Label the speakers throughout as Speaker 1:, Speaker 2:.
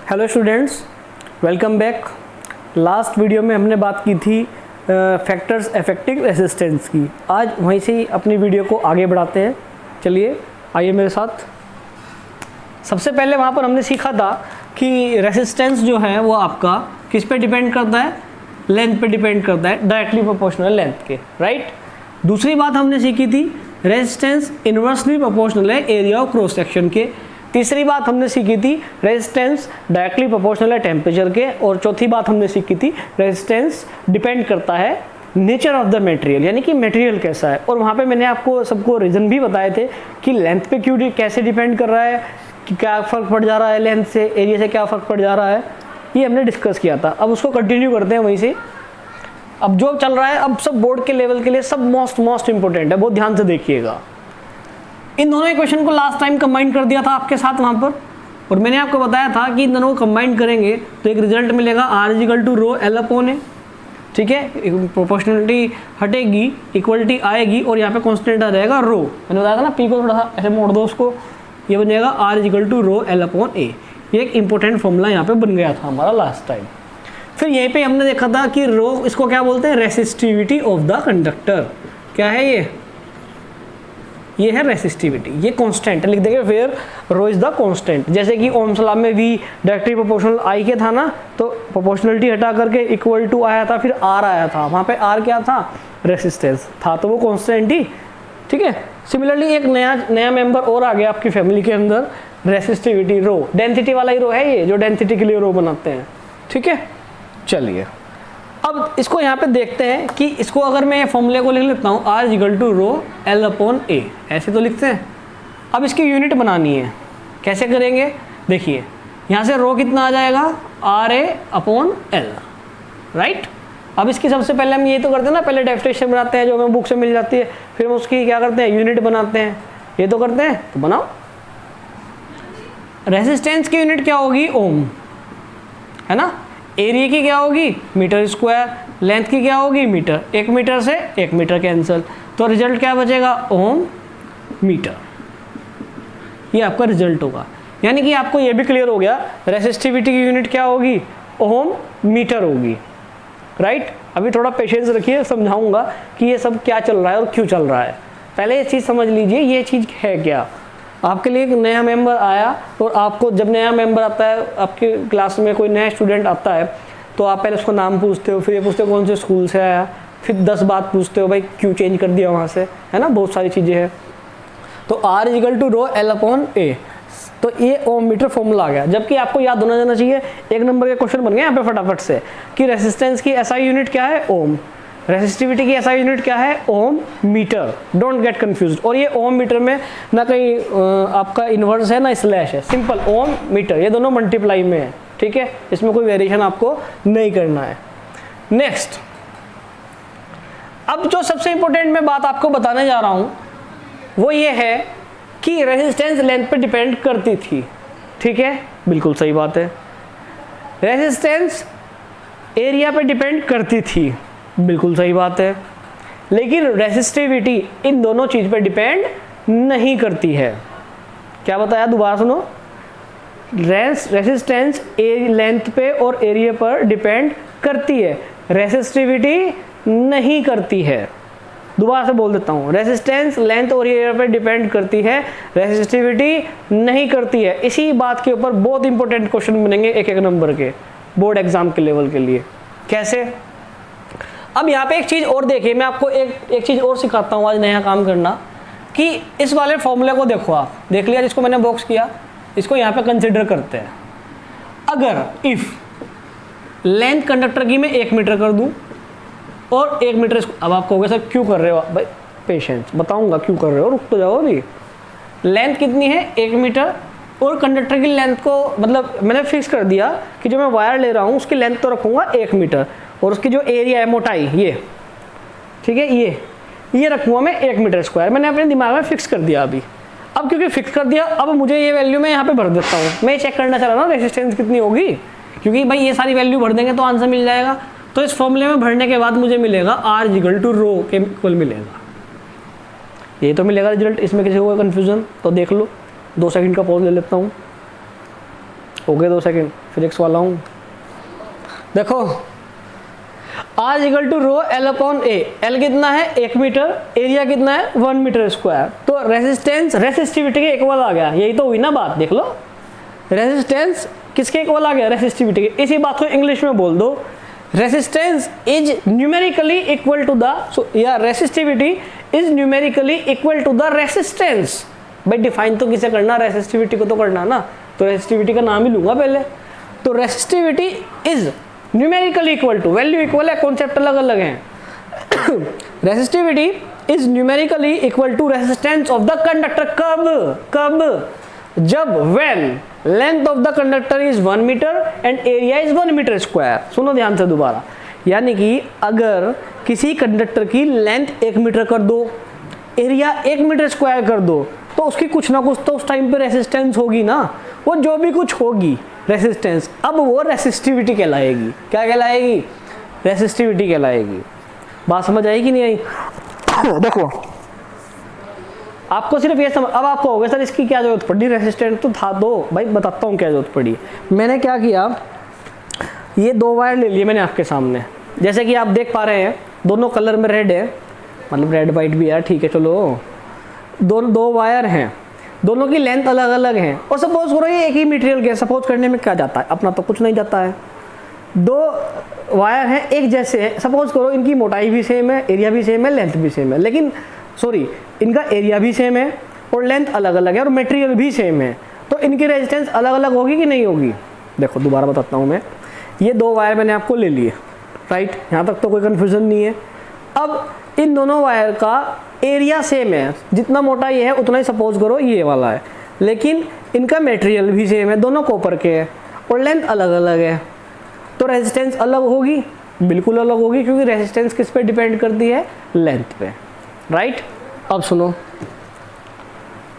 Speaker 1: Hello students, welcome back. Last video में हमने बात की थी फैक्टर्स अफेक्टिंग रेजिस्टेंस की। आज वहीं से ही अपनी वीडियो को आगे बढ़ाते हैं। चलिए आइए मेरे साथ। सबसे पहले वहाँ पर हमने सीखा था कि रेजिस्टेंस जो है वो आपका किस पे डिपेंड करता है, लेंथ पे डिपेंड करता है, डायरेक्टली प्रोपोर्शनल लेंथ के, राइट। दूसरी बात हमने सीखी थी रेजिस्टेंस इन्वर्सली प्रोपोर्शनल है एरिया ऑफ क्रॉस सेक्शन के। तीसरी बात हमने सीखी थी रेजिस्टेंस डायरेक्टली प्रोपोर्शनल है टेम्परेचर के। और चौथी बात हमने सीखी थी रेजिस्टेंस डिपेंड करता है नेचर ऑफ द मटेरियल, यानी कि मटेरियल कैसा है। और वहाँ पे मैंने आपको सबको रीज़न भी बताए थे कि लेंथ पे क्यों कैसे डिपेंड कर रहा है, कि क्या फ़र्क पड़ जा रहा है लेंथ से, एरिया से क्या फ़र्क पड़ जा रहा है, ये हमने डिस्कस किया था। अब उसको कंटिन्यू करते हैं वहीं से। अब जो चल रहा है अब सब बोर्ड के लेवल के लिए सब मोस्ट इंपॉर्टेंट है, बहुत ध्यान से देखिएगा। इन दोनों इक्वेशन को लास्ट टाइम कंबाइन कर दिया था आपके साथ वहाँ पर, और मैंने आपको बताया था कि इन दोनों को कंबाइन करेंगे तो एक रिजल्ट मिलेगा R = रो L अपॉन ए। ठीक है, प्रोपोर्शनलिटी हटेगी, इक्वलिटी आएगी और यहाँ पे कांस्टेंट आ जाएगा रो। मैंने बताया था ना, पी को थोड़ा सा ऐसे मोड़ दो उसको, ये बन जाएगा R = रो L अपॉन ए। ये एक इंपॉर्टेंट फॉर्मूला यहाँ पे बन गया था हमारा लास्ट टाइम। फिर यहीं पे हमने देखा था कि रो, इसको क्या बोलते हैं, रेसिस्टिविटी ऑफ द कंडक्टर। क्या है ये है रेसिस्टिविटी, ये कांस्टेंट लिख देंगे। फिर रो इज द कांस्टेंट। जैसे कि ओम्स लॉ में V डायरेक्टली प्रोपोर्शनल I के था ना, तो प्रोपोर्शनलिटी हटा करके इक्वल टू आया था, फिर R आया था। वहाँ पे R क्या था, रेसिस्टेंस था, तो वो कांस्टेंट ही। ठीक है, सिमिलरली एक नया मेंबर और आ गया आपकी फैमिली के अंदर, रेसिस्टिविटी रो। डेंसिटी वाला ही रो है ये, जो डेंसिटी के लिए रो बनाते हैं। ठीक है, चलिए अब इसको यहाँ पे देखते हैं कि इसको अगर मैं फॉर्मूले को लिख लेता हूँ R = रो L अपॉन ए, ऐसे तो लिखते हैं। अब इसकी यूनिट बनानी है, कैसे करेंगे, देखिए यहाँ से रो कितना आ जाएगा, RA अपॉन L, राइट। अब इसकी सबसे पहले हम ये तो करते हैं ना, पहले डेफिनेशन बनाते हैं जो हमें बुक से मिल जाती है, फिर हम उसकी क्या करते हैं, यूनिट बनाते हैं। ये तो करते हैं, तो बनाओ। रेजिस्टेंस की यूनिट क्या होगी, ओम, है ना। एरिया की क्या होगी, मीटर स्क्वायर। लेंथ की क्या होगी, मीटर। 1 मीटर से 1 मीटर कैंसिल, तो रिजल्ट क्या बचेगा, ओम मीटर। ये आपका रिजल्ट होगा। यानी कि आपको ये भी क्लियर हो गया रेसिस्टिविटी की यूनिट क्या होगी, ओम मीटर होगी, राइट। अभी थोड़ा पेशेंस रखिए, समझाऊंगा कि ये सब क्या चल रहा है और क्यों चल रहा है। पहले ये चीज़ समझ लीजिए ये चीज़ है क्या। आपके लिए एक नया मेंबर आया, और आपको जब नया मेंबर आता है, आपके क्लास में कोई नया स्टूडेंट आता है, तो आप पहले उसको नाम पूछते हो, फिर ये पूछते हो कौन से स्कूल से आया, फिर 10 बात पूछते हो, भाई क्यों चेंज कर दिया वहाँ से, है ना, बहुत सारी चीज़ें हैं। तो R = रो L अपॉन ए, तो ये ओम मीटर फॉर्मूला आ गया। जबकि आपको याद होना जाना चाहिए, 1 नंबर के क्वेश्चन बन गए यहाँ पे फटाफट से, कि रेसिस्टेंस की SI यूनिट क्या है, ओम। रेसिस्टिविटी की SI यूनिट क्या है, ओम मीटर। Don't get confused. और ये ओम मीटर में ना कहीं आपका इन्वर्स है ना स्लैश है, सिंपल ओम मीटर, ये दोनों मल्टीप्लाई में है। ठीक है, इसमें कोई वेरिएशन आपको नहीं करना है। नेक्स्ट, अब जो सबसे इंपॉर्टेंट मैं बात आपको बताने जा रहा हूं वो ये है कि रेजिस्टेंस लेंथ पे डिपेंड करती थी। ठीक है, बिल्कुल सही बात है। रेजिस्टेंस एरिया पे डिपेंड करती थी, बिल्कुल सही बात है। लेकिन रेसिस्टिविटी इन दोनों चीज़ पे डिपेंड नहीं करती है। क्या बताया, दोबारा सुनो। रेसिस्टेंस लेंथ पे और एरिया पर डिपेंड करती है, रेसिस्टिविटी नहीं करती है। दोबारा से बोल देता हूँ, रेसिस्टेंस लेंथ और एरिया पर डिपेंड करती है, रेसिस्टिविटी नहीं करती है। इसी बात के ऊपर बहुत इंपॉर्टेंट क्वेश्चन बनेंगे 1-1 नंबर के बोर्ड एग्जाम के लेवल के लिए। कैसे, अब यहाँ पे एक चीज़ और देखिए, मैं आपको एक चीज़ और सिखाता हूँ आज नया काम करना, कि इस वाले फॉर्मूले को देखो, आप देख लिया जिसको मैंने बॉक्स किया, इसको यहाँ पे कंसिडर करते हैं। अगर इफ़ लेंथ कंडक्टर की मैं 1 मीटर कर दूँ और 1 मीटर, अब आप कहोगे सर क्यों कर रहे हो भाई, पेशेंस, बताऊँगा क्यों कर रहे हो, रुक तो जाओ अभी। लेंथ कितनी है, 1 मीटर, और कंडक्टर की लेंथ को मतलब मैंने फिक्स कर दिया कि जो मैं वायर ले रहा हूँ उसकी लेंथ तो रखूँगा 1 मीटर, और उसकी जो एरिया है, मोटाई, ये ठीक है, ये रखूँगा मैं 1 मीटर स्क्वायर। मैंने अपने दिमाग में फिक्स कर दिया अभी। अब क्योंकि फिक्स कर दिया, अब मुझे ये वैल्यू मैं यहाँ पे भर देता हूँ। मैं चेक करना चाह रहा ना रेजिस्टेंस कितनी होगी, क्योंकि भाई ये सारी वैल्यू भर देंगे तो आंसर मिल जाएगा। तो इस फॉर्मूले में भरने के बाद मुझे मिलेगा R = रो के इक्वल मिलेगा। ये तो मिलेगा रिजल्ट, इसमें किसी को कन्फ्यूजन तो देख लो। 2 सेकंड का पॉज ले लेता हूँ। हो गए 2 सेकंड, फिजिक्स वाला हूँ। देखो R equal to rho L upon A, L कितना है 1 मीटर, एरिया कितना है 1 मीटर स्क्वायर, तो रेजिस्टेंस रेसिस्टिविटी के इक्वल आ गया। यही तो हुई ना बात, देख लो रेजिस्टेंस किसके इक्वल आ गया, रेसिस्टिविटी के। इसी बात को इंग्लिश में बोल दो, resistance is numerically equal to the, या resistivity is numerically equal to the resistance. भाई डिफाइन तो किसे करना, रेसिस्टिविटी को तो करना ना, तो रेसिस्टिविटी का नाम ही लूंगा पहले। तो resistivity is numerically equal to, value equal है, कॉन्सेप्ट अलग अलग हैं। Resistivity is numerically equal to resistance of the conductor. कब जब when length of the conductor is 1 metre and area is 1 metre square. सुनो ध्यान से दोबारा, यानी कि अगर किसी कंडक्टर की लेंथ 1 मीटर कर दो, एरिया 1 मीटर स्क्वायर कर दो, तो उसकी कुछ ना कुछ तो उस टाइम पे रेसिस्टेंस होगी ना, वो जो भी कुछ होगी रेसिस्टेंस, अब वो रेसिस्टिविटी कहलाएगी। क्या कहलाएगी, रेसिस्टिविटी कहलाएगी। बात समझ आई कि नहीं आई? देखो आपको सिर्फ ये समझ, अब आपको हो गया सर इसकी क्या जरूरत पड़ी, रेसिस्टेंस तो था दो। भाई बताता हूँ क्या जरूरत पड़ी। मैंने क्या किया, ये 2 वायर ले लिए मैंने आपके सामने, जैसे कि आप देख पा रहे हैं दोनों कलर में रेड है, मतलब रेड वाइट भी है, ठीक है चलो। दोनों 2 वायर हैं, दोनों की लेंथ अलग अलग है, और सपोज करो ये एक ही मटेरियल के, सपोज करने में क्या जाता है, अपना तो कुछ नहीं जाता है। 2 वायर हैं एक जैसे हैं, सपोज करो इनकी मोटाई भी सेम है, एरिया भी सेम है, लेंथ भी सेम है, लेकिन सॉरी इनका एरिया भी सेम है और लेंथ अलग अलग है और मटेरियल भी सेम है, तो इनकी रेजिस्टेंस अलग अलग होगी कि नहीं होगी? देखो दोबारा बताता हूँ मैं, ये 2 वायर मैंने आपको ले लिए, राइट, यहाँ तक तो कोई कन्फ्यूजन नहीं है। अब इन दोनों वायर का एरिया सेम है, जितना मोटा ये है उतना ही सपोज करो ये वाला है, लेकिन इनका मटेरियल भी सेम है, दोनों कॉपर के हैं और लेंथ अलग अलग है, तो रेजिस्टेंस अलग होगी, बिल्कुल अलग होगी, क्योंकि रेजिस्टेंस किस पे डिपेंड करती है, लेंथ पे, राइट। अब सुनो,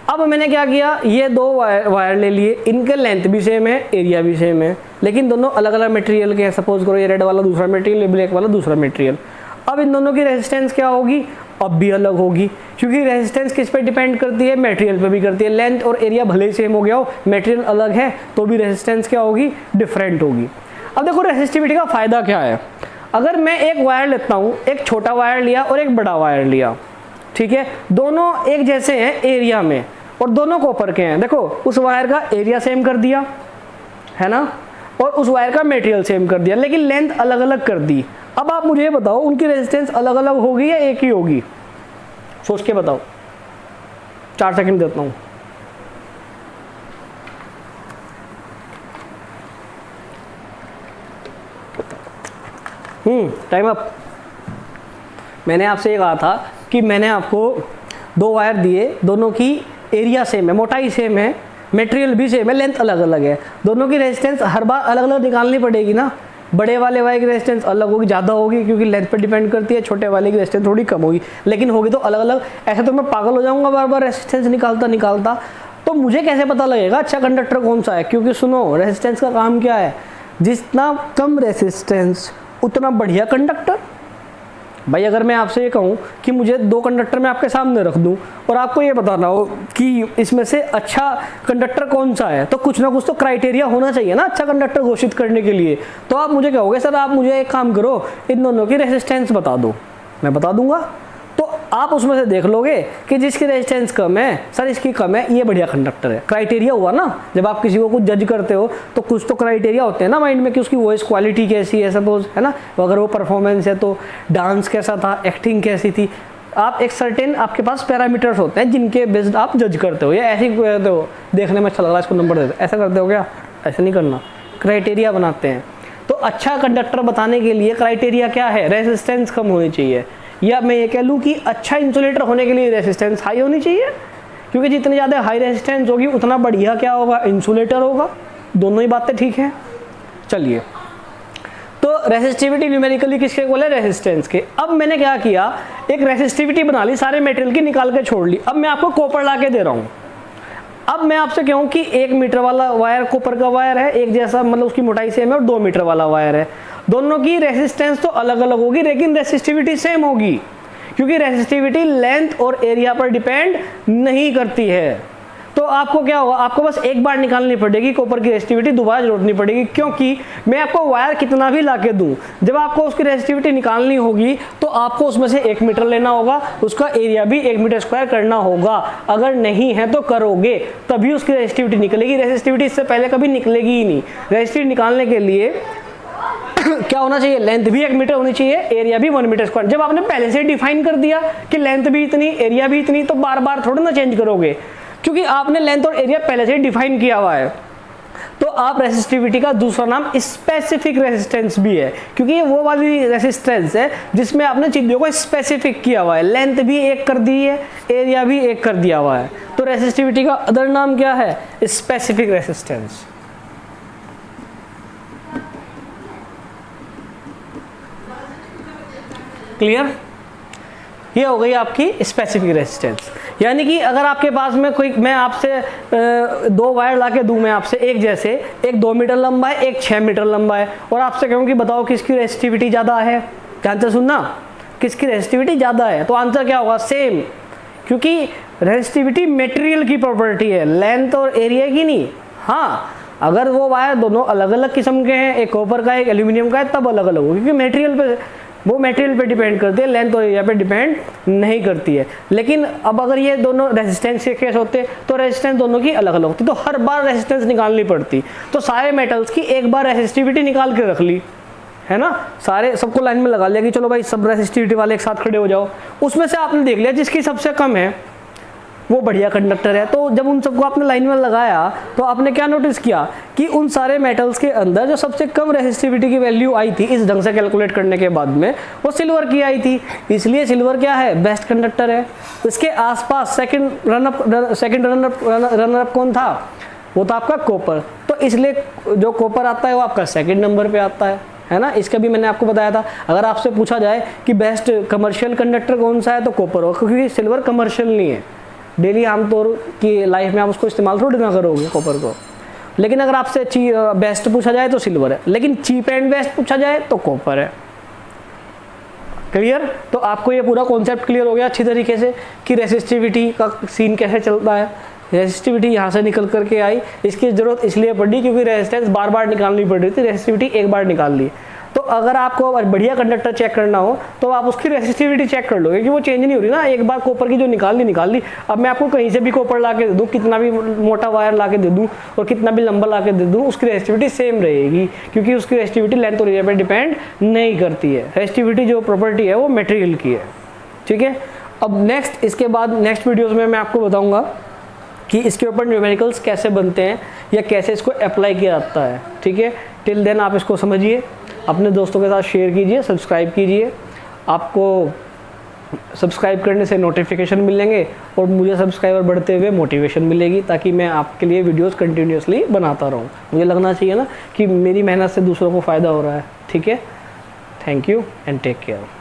Speaker 1: अब मैंने क्या किया, ये 2 वायर ले लिए, इनके लेंथ भी सेम है, एरिया भी सेम है, लेकिन दोनों अलग अलग मटेरियल के हैं। सपोज करो ये रेड वाला दूसरा मटेरियल, ये ब्लैक वाला दूसरा मटेरियल। अब इन दोनों की रेजिस्टेंस क्या होगी, अब भी अलग होगी, क्योंकि रेजिस्टेंस किस पे डिपेंड करती है, मटेरियल पे भी करती है। लेंथ और एरिया भले ही सेम हो गया हो, मटेरियल अलग है तो भी रेजिस्टेंस क्या होगी, डिफरेंट होगी। अब देखो रेसिस्टिविटी का फायदा क्या है, अगर मैं एक वायर लेता हूँ, एक छोटा वायर लिया और एक बड़ा वायर लिया, ठीक है, दोनों एक जैसे हैं एरिया में और दोनों कॉपर के हैं, देखो उस वायर का एरिया सेम कर दिया है ना, और उस वायर का मटेरियल सेम कर दिया, लेकिन लेंथ अलग अलग कर दी। अब आप मुझे ये बताओ उनकी रेजिस्टेंस अलग अलग होगी या एक ही होगी, सोच के बताओ, 4 सेकंड देता हूँ। Time up. मैंने आपसे ये कहा था कि मैंने आपको 2 वायर दिए, दोनों की एरिया सेम है, मोटाई सेम है, मटेरियल भी सेम है, लेंथ अलग अलग है, दोनों की रेजिस्टेंस हर बार अलग अलग निकालनी पड़ेगी ना। बड़े वाले वायर की रेजिस्टेंस अलग होगी, ज़्यादा होगी क्योंकि लेंथ पर डिपेंड करती है, छोटे वाले की रेजिस्टेंस थोड़ी कम होगी, लेकिन होगी तो अलग अलग। ऐसे तो मैं पागल हो जाऊंगा बार बार रेजिस्टेंस निकालता। तो मुझे कैसे पता लगेगा अच्छा कंडक्टर कौन सा है, क्योंकि सुनो रेजिस्टेंस का काम क्या है, जितना कम रेजिस्टेंस उतना बढ़िया कंडक्टर। भाई अगर मैं आपसे ये कहूँ कि मुझे 2 कंडक्टर मैं आपके सामने रख दूँ और आपको ये बताना हो कि इसमें से अच्छा कंडक्टर कौन सा है, तो कुछ ना कुछ तो क्राइटेरिया होना चाहिए ना अच्छा कंडक्टर घोषित करने के लिए। तो आप मुझे कहोगे सर आप मुझे एक काम करो, इन दोनों की रेजिस्टेंस बता दो, मैं बता दूंगा। तो आप उसमें से देख लोगे कि जिसकी रेजिस्टेंस कम है, सर इसकी कम है, ये बढ़िया कंडक्टर है। क्राइटेरिया हुआ ना, जब आप किसी को कुछ जज करते हो तो कुछ तो क्राइटेरिया होते हैं ना माइंड में कि उसकी वॉइस क्वालिटी कैसी है, सपोज है ना, अगर वो परफॉर्मेंस है तो डांस कैसा था, एक्टिंग कैसी थी। आप एक सर्टेन आपके पास पैरामीटर्स होते हैं जिनके बेस्ड आप जज करते हो, या ऐसे ही करते हो, देखने में अच्छा लग रहा है इसको नंबर दे दो, ऐसा करते हो क्या? ऐसे नहीं करना, क्राइटेरिया बनाते हैं। तो अच्छा कंडक्टर बताने के लिए क्राइटेरिया क्या है, रेजिस्टेंस कम होनी चाहिए, या मैं ये कह लूँ कि अच्छा इंसुलेटर होने के लिए रेजिस्टेंस हाई होनी चाहिए, क्योंकि जितनी ज़्यादा हाई रेजिस्टेंस होगी उतना बढ़िया क्या होगा, इंसुलेटर होगा। दोनों ही बातें ठीक हैं। चलिए, तो रेसिस्टिविटी न्यूमेरिकली किसके इक्वल है, रेजिस्टेंस के। अब मैंने क्या किया, एक रेसिस्टिविटी बना ली, सारे मटेरियल की निकाल के छोड़ ली। अब मैं आपको कॉपर ला के दे रहा हूँ। अब मैं आपसे कहूँ कि 1 मीटर वाला वायर कॉपर का वायर है, एक जैसा मतलब उसकी मोटाई सेम है, और 2 मीटर वाला वायर है, दोनों की रेजिस्टेंस तो अलग अलग होगी लेकिन रेसिस्टिविटी सेम होगी, क्योंकि रेसिस्टिविटी लेंथ और एरिया पर डिपेंड नहीं करती है। तो आपको क्या होगा, आपको बस एक बार निकालनी पड़ेगी कॉपर की रेजिस्टिविटी, दोबारा जरूरत नहीं पड़ेगी, क्योंकि मैं आपको वायर कितना भी ला के दूँ, जब आपको उसकी रेजिस्टिविटी निकालनी होगी तो आपको उसमें से 1 मीटर लेना होगा, उसका एरिया भी 1 मीटर स्क्वायर करना होगा। अगर नहीं है तो करोगे तभी उसकी रेजिस्टिविटी निकलेगी, रेजिस्टिविटी इससे पहले कभी निकलेगी ही नहीं। रेजिस्टिविटी निकालने के लिए क्या होना चाहिए, लेंथ भी 1 मीटर होनी चाहिए, एरिया भी 1 मीटर स्क्वायर। जब आपने पहले से डिफाइन कर दिया कि लेंथ भी इतनी, एरिया भी इतनी, तो बार बार थोड़ा ना चेंज करोगे, क्योंकि आपने लेंथ और एरिया पहले से डिफाइन किया हुआ है। तो आप रेसिस्टिविटी का दूसरा नाम स्पेसिफिक रेजिस्टेंस भी है, क्योंकि ये वो वाली रेजिस्टेंस है जिसमें आपने चीजों को स्पेसिफिक किया हुआ है, लेंथ भी 1 कर दी है, एरिया भी 1 कर दिया हुआ है। तो रेसिस्टिविटी का अदर नाम क्या है, स्पेसिफिक रेजिस्टेंस। क्लियर, ये हो गई आपकी स्पेसिफिक रेजिस्टेंस। यानी कि अगर आपके पास में कोई, मैं आपसे 2 वायर ला के दूँ मैं आपसे एक जैसे, एक 2 मीटर लंबा है, एक 6 मीटर लंबा है, और आपसे कहूँ कि बताओ किसकी रेजिस्टिविटी ज़्यादा है, ध्यान से सुनना, किसकी रेजिस्टिविटी ज़्यादा है, तो आंसर क्या होगा, सेम, क्योंकि रेजिस्टिविटी मटेरियल की प्रॉपर्टी है, लेंथ और एरिया की नहीं। हाँ, अगर वो वायर दोनों अलग अलग किस्म के हैं, एक कॉपर का एक एल्यूमिनियम का है, तब अलग अलग हो, क्योंकि मटेरियल पे, वो मटेरियल पे डिपेंड करती है, लेंथ और एरिया पे डिपेंड नहीं करती है। लेकिन अब अगर ये दोनों रेजिस्टेंस के केस होते तो रेजिस्टेंस दोनों की अलग अलग होती, तो हर बार रेजिस्टेंस निकालनी पड़ती। तो सारे मेटल्स की एक बार रेजिस्टिविटी निकाल के रख ली, है ना, सारे सबको लाइन में लगा लिया कि चलो भाई सब रेजिस्टिविटी वाले एक साथ खड़े हो जाओ। उसमें से आपने देख लिया जिसकी सबसे कम है वो बढ़िया कंडक्टर है। तो जब उन सबको आपने लाइन में लगाया तो आपने क्या नोटिस किया कि उन सारे मेटल्स के अंदर जो सबसे कम रेजिस्टिविटी की वैल्यू आई थी इस ढंग से कैलकुलेट करने के बाद में, वो सिल्वर की आई थी। इसलिए सिल्वर क्या है, बेस्ट कंडक्टर है। इसके आसपास सेकंड रनर अप कौन था, वो था आपका कॉपर। तो इसलिए जो कॉपर आता है वो आपका सेकंड नंबर पे आता है ना। इसका भी मैंने आपको बताया था, अगर आपसे पूछा जाए कि बेस्ट कमर्शियल कंडक्टर कौन सा है तो कॉपर होगा, क्योंकि सिल्वर कमर्शियल नहीं है, डेली आमतौर की लाइफ में आप उसको इस्तेमाल थोड़ी ना करोगे कॉपर को। लेकिन अगर आपसे बेस्ट पूछा जाए तो सिल्वर है, लेकिन चीप एंड बेस्ट पूछा जाए तो कॉपर है। क्लियर, तो आपको ये पूरा कॉन्सेप्ट क्लियर हो गया अच्छी तरीके से कि रेसिस्टिविटी का सीन कैसे चलता है। रेसिस्टिविटी यहाँ से निकल करके आई, इसकी ज़रूरत इसलिए पड़ी क्योंकि रेजिस्टेंस बार बार निकालनी पड़ रही थी, रेसिस्टिविटी एक बार निकाल ली। तो अगर आपको बढ़िया कंडक्टर चेक करना हो तो आप उसकी रेसिस्टिविटी चेक कर लोगे कि वो चेंज नहीं हो रही ना। एक बार कॉपर की जो निकाल ली, अब मैं आपको कहीं से भी कॉपर ला के दे दूँ, कितना भी मोटा वायर ला के दे दूँ और कितना भी लंबा ला के दे दूँ, उसकी रेसिस्टिविटी सेम रहेगी, क्योंकि उसकी रेसिस्टिविटी लेंथ और एरिया पर डिपेंड नहीं करती है। रेसिस्टिविटी जो प्रॉपर्टी है वो मटेरियल की है, ठीक है। अब नेक्स्ट, इसके बाद नेक्स्ट वीडियोज़ में मैं आपको बताऊँगा कि इसके ऊपर न्यूमेरिकल्स कैसे बनते हैं या कैसे इसको अप्लाई किया जाता है, ठीक है। टिल देन आप इसको समझिए, अपने दोस्तों के साथ शेयर कीजिए, सब्सक्राइब कीजिए। आपको सब्सक्राइब करने से नोटिफिकेशन मिलेंगे और मुझे सब्सक्राइबर बढ़ते हुए मोटिवेशन मिलेगी, ताकि मैं आपके लिए वीडियोस कंटिन्यूसली बनाता रहूं। मुझे लगना चाहिए ना कि मेरी मेहनत से दूसरों को फ़ायदा हो रहा है, ठीक है। Thank you and take care.